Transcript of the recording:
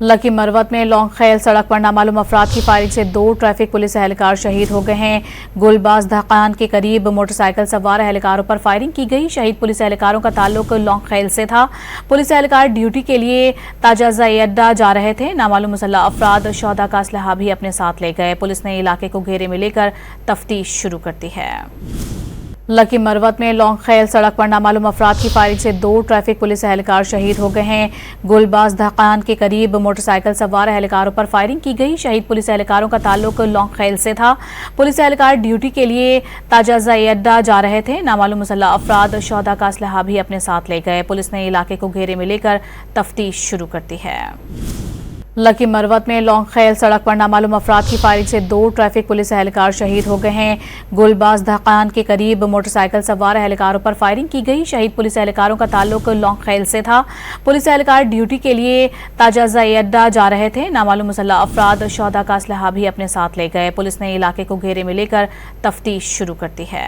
Lucky Marwat में लौंग खैल सड़क पर नामालूम अफराद की फायरिंग से 2 ट्रैफिक पुलिस एहलकार शहीद हो गए हैं। गुलबाज धकान के करीब मोटरसाइकिल सवार एहलकारों पर फायरिंग की गई। शहीद पुलिस एहलकारों का ताल्लुक लौंग खैल से था। पुलिस एहलकार ड्यूटी के लिए ताजाजाई अड्डा जा रहे थे। नामालूम मुसल्लह अफराद शौदा का असलहा भी अपने साथ ले गए। पुलिस ने इलाके को घेरे में लेकर तफ्तीश शुरू कर दी है। लकी मरवत में लौंग खैल सड़क पर नामालूम अफराद की फायरिंग से 2 ट्रैफिक पुलिस एहलकार शहीद हो गए हैं। गुलबाज धकान के करीब मोटरसाइकिल सवार एहलकारों पर फायरिंग की गई। शहीद पुलिस एहलकारों का ताल्लुक लौंग खैल से था। पुलिस एहलकार ड्यूटी के लिए ताजाजाई अड्डा जा रहे थे। नामालूम मुसल्लह अफराद शौदा का असलहा भी अपने साथ ले गए। पुलिस ने इलाके को घेरे में लेकर तफ्तीश शुरू कर दी है। लकी मरवत में लौंग खैल सड़क पर नामालूम अफराद की फायरिंग से 2 ट्रैफिक पुलिस एहलकार शहीद हो गए हैं। गुलबाज धकान के करीब मोटरसाइकिल सवार एहलकारों पर फायरिंग की गई। शहीद पुलिस एहलकारों का ताल्लुक लौंग खैल से था। पुलिस एहलकार ड्यूटी के लिए ताजाजाई अड्डा जा रहे थे। नामालूम मुसल्लह अफराद शौदा का असलहा भी अपने साथ ले गए। पुलिस ने इलाके को घेरे में लेकर तफ्तीश शुरू कर दी है।